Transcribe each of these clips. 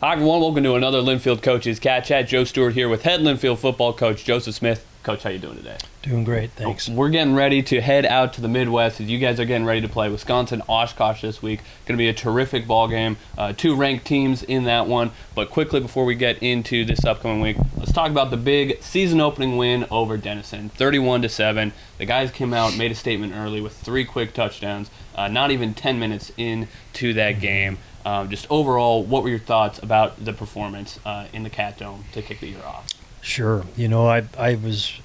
Hi, everyone. Welcome to another Linfield Coaches CatChat. Joe Stuart here with head Linfield football coach Joseph Smith. Coach, how you doing today? Doing great, thanks. We're getting ready to head out to the Midwest as you guys are getting ready to play Wisconsin-Oshkosh this week. Going to be a terrific ball game. Two ranked teams in that one. But quickly, before we get into this upcoming week, let's talk about the big season-opening win over Denison, 31-7. The guys came out, made a statement early with 3 quick touchdowns, not even 10 minutes into that game. Just overall, what were your thoughts about the performance in the Cat Dome to kick the year off? Sure. You know, I was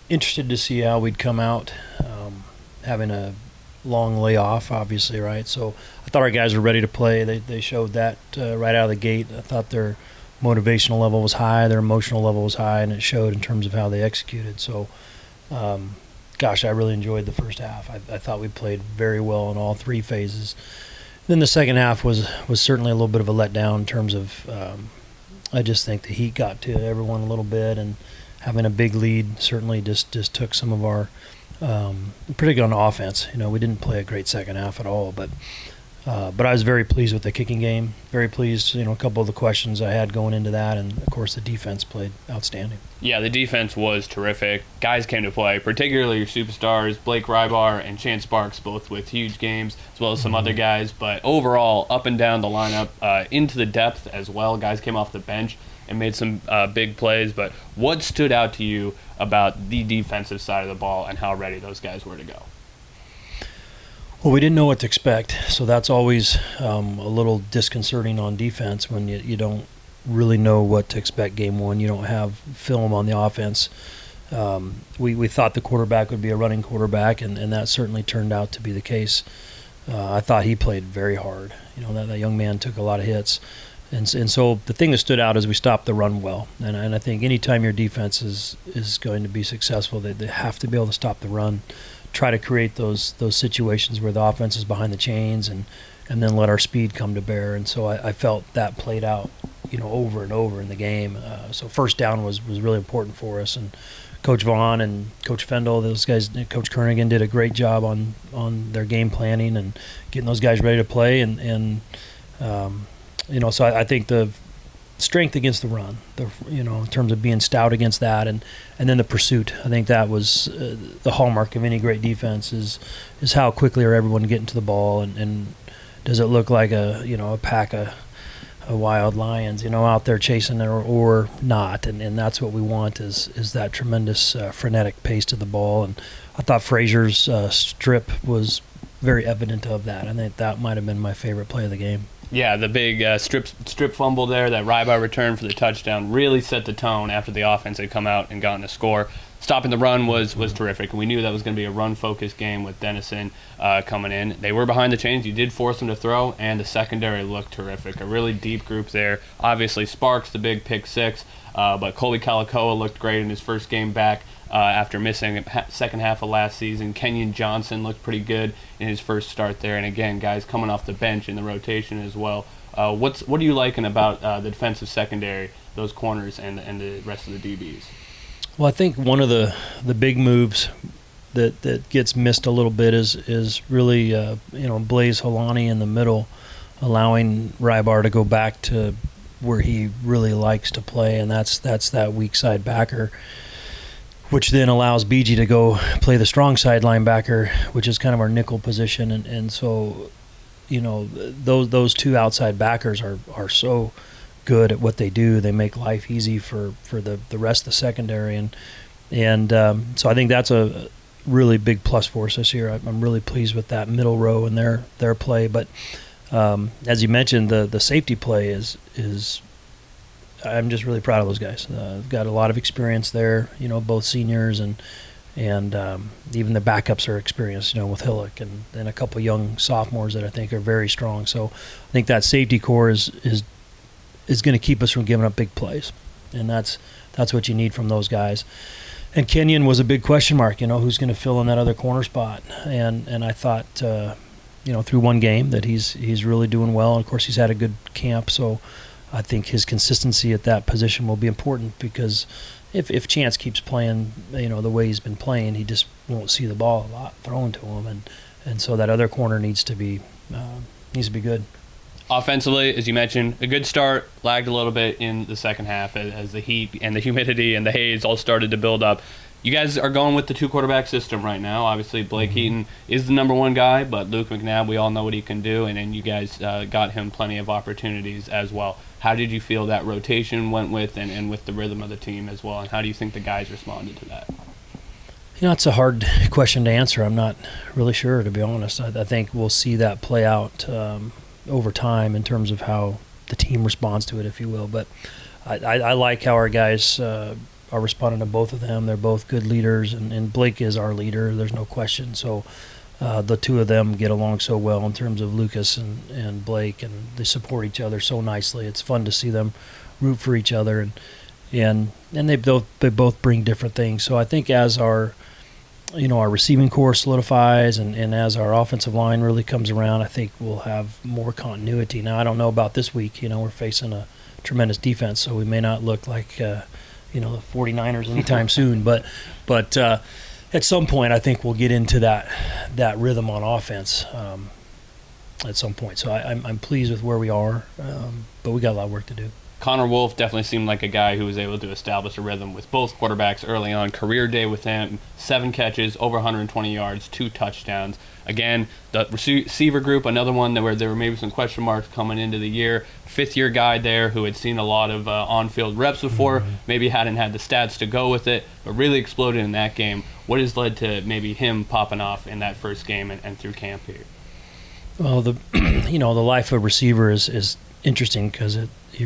interested to see how we'd come out, having a long layoff, obviously, right? So I thought our guys were ready to play. They showed that right out of the gate. I thought their motivational level was high, their emotional level was high, and it showed in terms of how they executed. So, gosh, I really enjoyed the first half. I thought we played very well in all 3 phases. Then the second half was certainly a little bit of a letdown in terms of I just think the heat got to everyone a little bit, and having a big lead certainly just took some of our, particularly on offense. You know, we didn't play a great second half at all, but I was very pleased with the kicking game. Very pleased, you know, a couple of the questions I had going into that, and of course the defense played outstanding. Yeah, the defense was terrific. Guys came to play, particularly your superstars, Blake Rybar and Chance Sparks, both with huge games, as well as some other guys. But overall, up and down the lineup, into the depth as well. Guys came off the bench and made some big plays. But what stood out to you about the defensive side of the ball and how ready those guys were to go? Well, we didn't know what to expect, so that's always a little disconcerting on defense when you don't really know what to expect game one. You don't have film on the offense. We thought the quarterback would be a running quarterback, and that certainly turned out to be the case. I thought he played very hard. You know, that young man took a lot of hits. And so the thing that stood out is we stopped the run well. And I think anytime your defense is going to be successful, they have to be able to stop the run, try to create those situations where the offense is behind the chains, and then let our speed come to bear. And so I felt that played out, you know, over and over in the game. So first down was really important for us. And Coach Vaughn and Coach Fendel, those guys, Coach Kernigan did a great job on their game planning and getting those guys ready to play. And you know, so I think the strength against the run, you know, in terms of being stout against that, and then the pursuit. I think that was the hallmark of any great defense is how quickly are everyone getting to the ball, and does it look like a pack of wild lions, you know, out there chasing or not, and that's what we want is that tremendous frenetic pace to the ball. And I thought Frazier's strip was very evident of that. I think that might have been my favorite play of the game. Yeah, the big strip fumble there that Rybar returned for the touchdown really set the tone after the offense had come out and gotten a score. Stopping the run was terrific, and we knew that was going to be a run-focused game with Denison coming in. They were behind the chains. You did force them to throw, and the secondary looked terrific. A really deep group there. Obviously, Sparks, the big pick 6, but Colby Calicoa looked great in his first game back after missing second half of last season. Kenyon Johnson looked pretty good in his first start there. And again, guys coming off the bench in the rotation as well. What are you liking about the defensive secondary, those corners, and the rest of the DBs? Well, I think one of the big moves that gets missed a little bit is really Blaze Holani in the middle, allowing Rybar to go back to where he really likes to play, and that's that weak side backer, which then allows BG to go play the strong side linebacker, which is kind of our nickel position. And so, you know, those 2 outside backers are so good at what they do. They make life easy for the rest of the secondary. And so I think that's a really big plus for us this year. I'm really pleased with that middle row and their play. But as you mentioned, the safety play is I'm just really proud of those guys. They've got a lot of experience there, you know, both seniors and even the backups are experienced, you know, with Hillock and a couple young sophomores that I think are very strong. So I think that safety core is going to keep us from giving up big plays, and that's what you need from those guys. And Kenyon was a big question mark, you know, who's going to fill in that other corner spot. And I thought, you know, through one game that he's really doing well. And of course, he's had a good camp, so I think his consistency at that position will be important, because if Chance keeps playing, you know, the way he's been playing, he just won't see the ball a lot thrown to him, and so that other corner needs to be good. Offensively, as you mentioned, a good start, lagged a little bit in the second half as the heat and the humidity and the haze all started to build up. You guys are going with the 2-quarterback system right now. Obviously, Blake Heaton is the number one guy, but Luke McNabb, we all know what he can do, and then you guys got him plenty of opportunities as well. How did you feel that rotation went with and with the rhythm of the team as well, and how do you think the guys responded to that? It's a hard question to answer. I'm not really sure, to be honest. I think we'll see that play out over time in terms of how the team responds to it, if you will. But I like how our guys are responding to both of them. They're both good leaders, and Blake is our leader. There's no question. So the two of them get along so well in terms of Lucas and Blake, and they support each other so nicely. It's fun to see them root for each other, and they both bring different things. So I think as our receiving core solidifies and as our offensive line really comes around, I think we'll have more continuity. Now, I don't know about this week. We're facing a tremendous defense, so we may not look like the 49ers anytime soon. But at some point, I think we'll get into that rhythm on offense at some point. So I'm pleased with where we are, but we got a lot of work to do. Connor Wolf definitely seemed like a guy who was able to establish a rhythm with both quarterbacks early on. Career day with him, 7 catches, over 120 yards, 2 touchdowns. Again, the receiver group, another one where there were maybe some question marks coming into the year. 5th-year guy there who had seen a lot of on-field reps before, maybe hadn't had the stats to go with it, but really exploded in that game. What has led to maybe him popping off in that first game and through camp here? Well, the life of a receiver is interesting because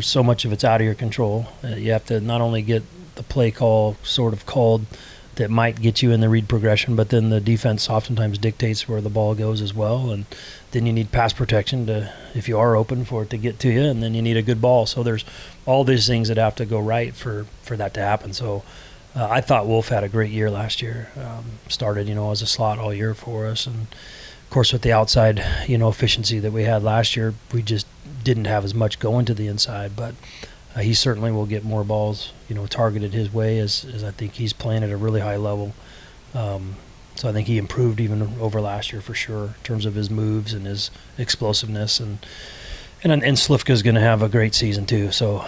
so much of it's out of your control. You have to not only get the play call sort of called that might get you in the read progression, but then the defense oftentimes dictates where the ball goes as well, and then you need pass protection if you are open for it to get to you, and then you need a good ball. So there's all these things that have to go right for that to happen. So I thought Wolf had a great year last year. Started as a slot all year for us, and of course with the outside efficiency that we had last year, we just didn't have as much going to the inside, but he certainly will get more balls, targeted his way as I think he's playing at a really high level. So I think he improved even over last year for sure in terms of his moves and his explosiveness, and Slifka's going to have a great season too. So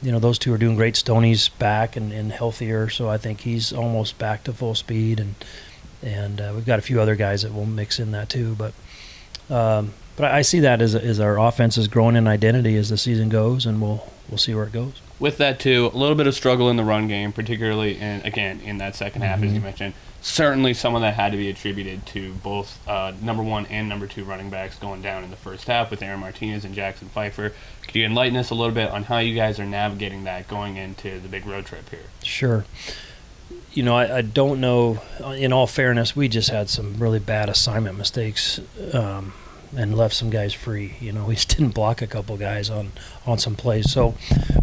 those two are doing great. Stoney's back and healthier, so I think he's almost back to full speed, and we've got a few other guys that will mix in that too, but I see that as our offense is growing in identity as the season goes, and we'll see where it goes. With that too, a little bit of struggle in the run game, particularly in that second half, as you mentioned. Certainly some of that had to be attributed to both number 1 and number 2 running backs going down in the first half with Aaron Martinez and Jackson Pfeiffer. Could you enlighten us a little bit on how you guys are navigating that going into the big road trip here? Sure. I don't know. In all fairness, we just had some really bad assignment mistakes and left some guys free. We just didn't block a couple guys on some plays. So,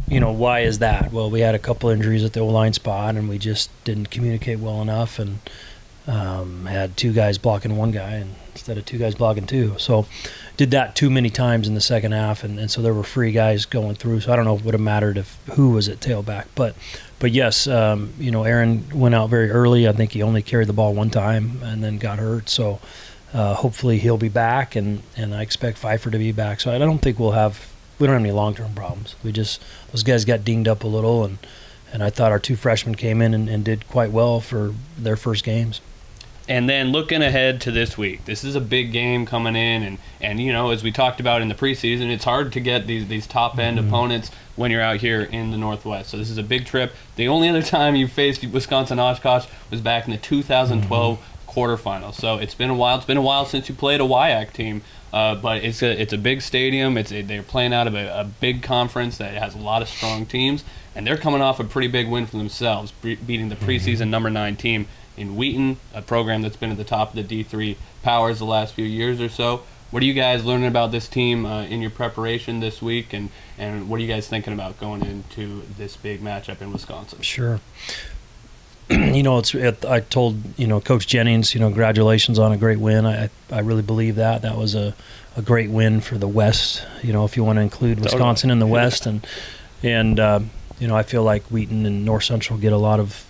why is that? Well, we had a couple injuries at the O-line spot, and we just didn't communicate well enough, and had 2 guys blocking 1 guy instead of 2 guys blocking 2. So did that too many times in the second half, and so there were free guys going through. So I don't know if it would have mattered who was at tailback. But yes, Aaron went out very early. I think he only carried the ball 1 time and then got hurt. So hopefully he'll be back, and I expect Pfeiffer to be back. So I don't think we don't have any long-term problems. Those guys got dinged up a little, and I thought our 2 freshmen came in and did quite well for their first games. And then looking ahead to this week, this is a big game coming in, and as we talked about in the preseason, it's hard to get these top-end opponents when you're out here in the Northwest. So this is a big trip. The only other time you faced Wisconsin-Oshkosh was back in the 2012 quarterfinals. So it's been a while. It's been a while since you played a WIAC team, but it's a big stadium. They're playing out of a big conference that has a lot of strong teams, and they're coming off a pretty big win for themselves, beating the preseason number 9 team in Wheaton, a program that's been at the top of the D3 powers the last few years or so. What are you guys learning about this team in your preparation this week, and what are you guys thinking about going into this big matchup in Wisconsin? Sure. I told Coach Jennings, congratulations on a great win. I really believe that was a great win for the West. If you want to include Wisconsin in the West, and I feel like Wheaton and North Central get a lot of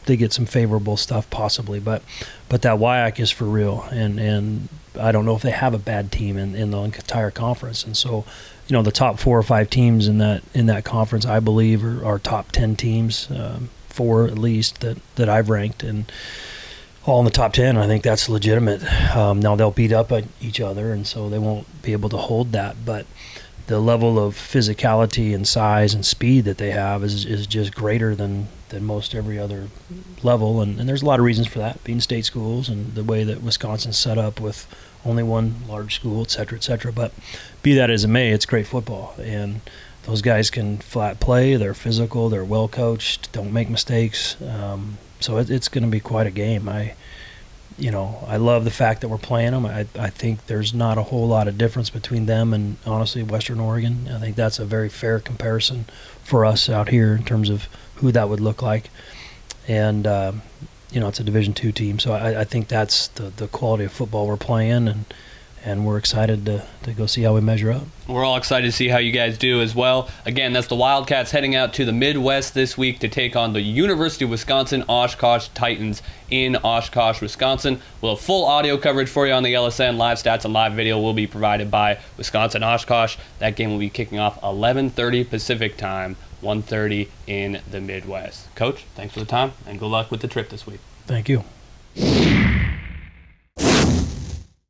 they get some favorable stuff possibly, but that WIAC is for real, and I don't know if they have a bad team in the entire conference. And so, the top 4 or 5 teams in that conference, I believe, are top 10 teams, 4 at least that I've ranked, and all in the top 10. I think that's legitimate. Now they'll beat up at each other, and so they won't be able to hold that, but the level of physicality and size and speed that they have is just greater than most every other level, and there's a lot of reasons for that, being state schools and the way that Wisconsin's set up with only one large school, et cetera, but be that as it may, it's great football, and those guys can flat play, they're physical, they're well coached, don't make mistakes, so it's going to be quite a game. I love the fact that we're playing them. I think there's not a whole lot of difference between them and, honestly, Western Oregon. I think that's a very fair comparison for us out here in terms of who that would look like. And, it's a Division II team. So I think that's the quality of football we're playing, and we're excited to go see how we measure up. We're all excited to see how you guys do as well. Again, that's the Wildcats heading out to the Midwest this week to take on the University of Wisconsin-Oshkosh Titans in Oshkosh, Wisconsin. We'll have full audio coverage for you on the LSN. Live stats and live video will be provided by Wisconsin-Oshkosh. That game will be kicking off 11:30 Pacific time, 1:30 in the Midwest. Coach, thanks for the time, and good luck with the trip this week. Thank you.